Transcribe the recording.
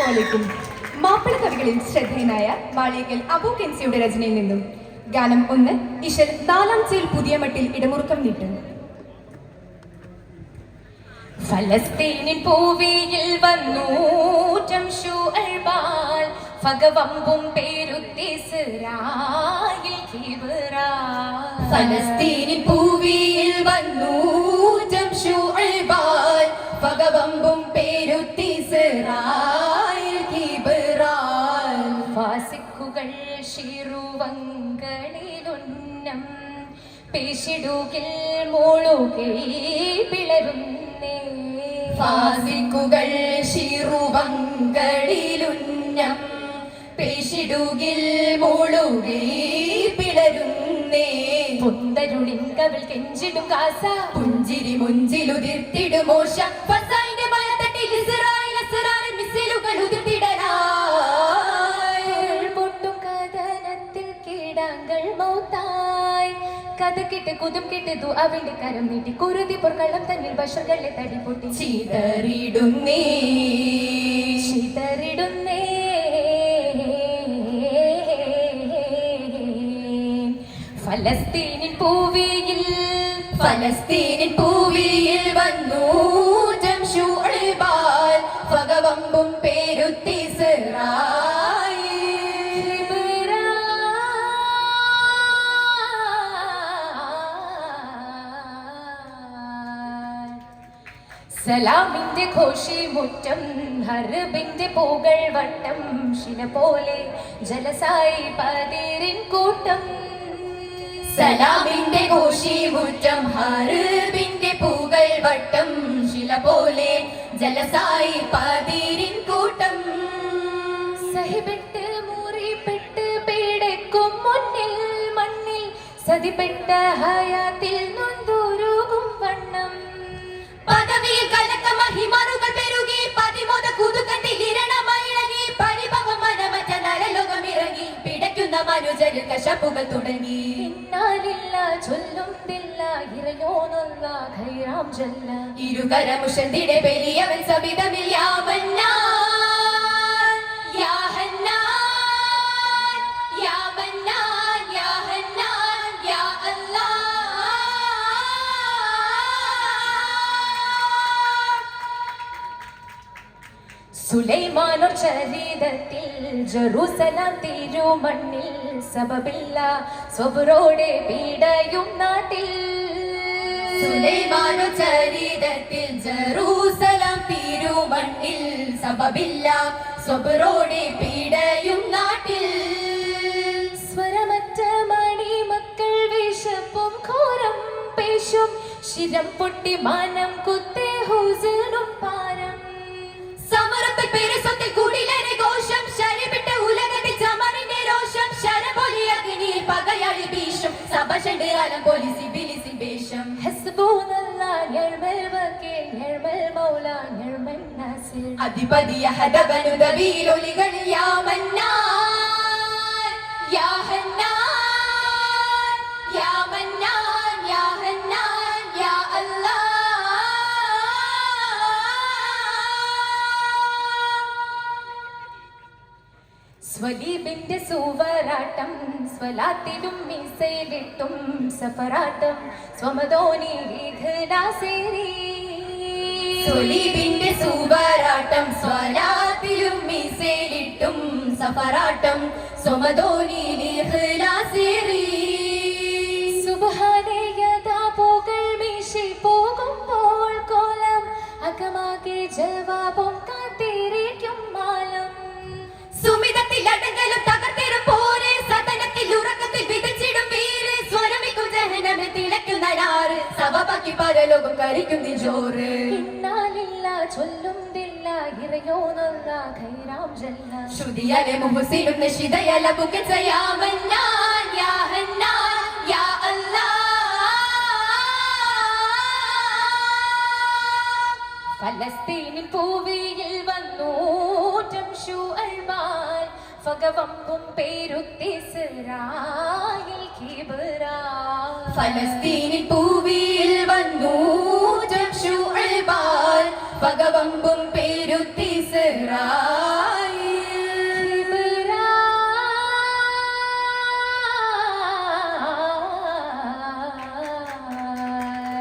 അസ്സലാമു മാപ്പിള കവികളിൽ ശ്രദ്ധേയനായ മാളിയേക്കൽ അബു കെൻസിയുടെ രചനയിൽ നിന്നും ഗാനം 1 ഇശൽ 4-ാം ചേൽ പുതിയ മട്ടിൽ ഇടമുറുക്കം നീട്ടുന്നു. ഫലസ്തീനിൻ പൂവിയിൽ വന്നു ജംഷുഅൽബാൽ ഫഗവമ്പും പേരുത്തിസ്രായിൽ കിബ്റാ. ഫലസ്തീനിൻ പൂവിയിൽ വന്നു ജംഷുഅൽബാൽ ഫഗവമ്പും പേരുത്തിസ്രായിൽ കിബ്റാ. ഫാസിഖുകൾ ശിറുവങ്കളിലുന്നം പേശിടുകിൽ മോളുകൈ പിളരുന്നേ. ഫാസിഖുകൾ ശിറുവങ്കളിലുന്നം പേശിടുകിൽ മോളുകൈ പിളരുന്നേ. പുന്തരുളിൻ കവിൾ കെഞ്ചിടും കാസ പുഞ്ചിരി മുഞ്ചിലുതിർത്തിടും മോശ. ഫസായിന്റെ മലത്തട്ടിൽ ഇസ്രായേൽ അസ്റാറിൻ മിസ്സിലുകൾ ഉതിർത്തിടലായി. പൊട്ടും കഥനത്തിൽ കീടാങ്കൾ മൗത്തായി കഥ കേട്ട് കുതും കേട്ട് അവന്റെ കരം നീട്ടി കുരുതി പൊർക്കള്ളം തന്നിൽ ബഷറുകളെ തടി പൊട്ടി ചിതറിടുന്നേ ചിതറിടുന്നേ. ഫലസ്തീനിൻ പൂവിയിൽ ഫലസ്തീനിൻ പൂവിയിൽ വന്നു ജംഷുഅൽബാൽ ഫഗവമ്പും പേരുത്തിസ്രായിൽ. സലാമിന്റെ ഘോഷി മുറ്റം ഹർബിന്റെ പൂകൾ വട്ടം ശില പോലെ ജലസായി പതിരിൻ കൂട്ടം. സലാമിന്റെ ഘോഷി മുറ്റം ഹർബിന്റെ പൂകൾ വട്ടം ശില പോലെ ജലസായി പതിരിൻ കൂട്ടം. സഹിപ്പെട്ട് മുറിപ്പെട്ട് പീഡക്കും മുന്നിൽ മണ്ണിൽ സതിപ്പെട്ട ഹയാത്തിൽ നൊന്തുരുകും വണ്ണം. പദവിയിൽ കലക്ക മഹിമറുകൾ പെരുകി പതിമോദ കുതുകത്തിൽ ഇരണമയിളകി പരിഭവം മനമറ്റ നരലോകമിറങ്ങി പിടയ്ക്കുന്ന മനുജരിൽ കശപ്പുകൾ തുടങ്ങി. ഇന്നാലില്ല ചൊല്ലുന്നില്ല ഇറയോനുള്ള ഖൈറാം ജല്ല. ഇരുകരമുഷന്തിടെ പെരിയവൻ സബിതമിൽ യാ മന്നാൻ യാ ഹന്നാൻ യാ മന്നാൻ യാ ഹന്നാൻ യാ അല്ലാഹ്. സുലൈമാനോ ചരിതത്തിൽ ജെറൂസലാം തിരുമണ്ണിൽ സബബില്ല സ്വബറോടെ പീഡയും നാട്ടിൽ. സുലൈമാനോ ചരിതത്തിൽ ജെറൂസലാം തിരുമണ്ണിൽ സബബില്ല സ്വബറോടെ പീഡയും നാട്ടിൽ. സ്വരമറ്റ മണിമക്കൾ വിശപ്പും ഘോരം പേശും ശിരം പൊട്ടി മാനം കുത്തേ ഹുസനും പാരം. സമരത്തിൽ പേരസത്തിൽ കുടിലേറെ ഘോഷം ശരിവിട്ട ഉലകത്തിൽ ചമറിന്റെ രോഷം ശരപൊലി അഗ്നിയിൽ പകയാളി ഭീഷം സഭഷണ്ട് കാലം പോലീസി ബിലിസിൻ വേഷം. ഹസ്ബൂനല്ലാഹ് നിഅ്മൽ വകീൽ നിഅ്മൽ മൗലാ നിഅ്മൻ നാസിർ. അധിപതിയ ഹദബനു ദബീലൊലികൾ യാ മന്നാൻ യാ ഹന്നാൻ യാ മന്നാൻ യാ ഹന്നാൻ യാ അല്ലാഹ്. സ്വലീബിന്റെ സൂവരാട്ടം സ്വലാത്തിലും മീസയിലിട്ടും സഫറാട്ടം സ്വമദോനി നാസേരി. സ്വലീബിന്റെ സൂവരാട്ടം സ്വലാത്തിലും മീസയിലിട്ടും സഫറാട്ടം സ്വമദോനി നാസേരി. സുബ്ഹാനേ യദാ പൂകൾ വീശി പോകുമ്പോൾ കോലം അകമാകെ ജവാബും കാത്തിരിക്കും മാലം. സുമിതത്തിൽ അടങ്ങലും തകർത്തിടും പോരെ സദനത്തിൽ ഉറക്കത്തിൽ വിതച്ചിടും വീര് സ്വരമിക്കും ജഹനമെ തിളയ്ക്കുന്ന നാറ് സവബാക്കി പരലോകം കരിക്കും നിജോറ്. ഇന്നാലില്ല ചൊല്ലുന്നില്ല ഇറയോനുള്ള ഖൈറാം ജല്ല. ശ്രുതിയലെ മുഹസിലും നശിദയല ബുക്കച്ച യാ മന്നാൻ യാ ഹന്നാൻ യാ അല്ലാഹ്. ഫലസ്തീനിൻ പൂവിയിൽ വന്നു ജംഷുഅൽബാൽ ഫഗവമ്പും പേരുത്തിസ്രായിൽ കിബ്റാ. ഫലസ്തീനിൻ പൂവിയിൽ വന്നു ജംഷുഅൽബാൽ ഫഗവമ്പും പേരുത്തിസ്രായിൽ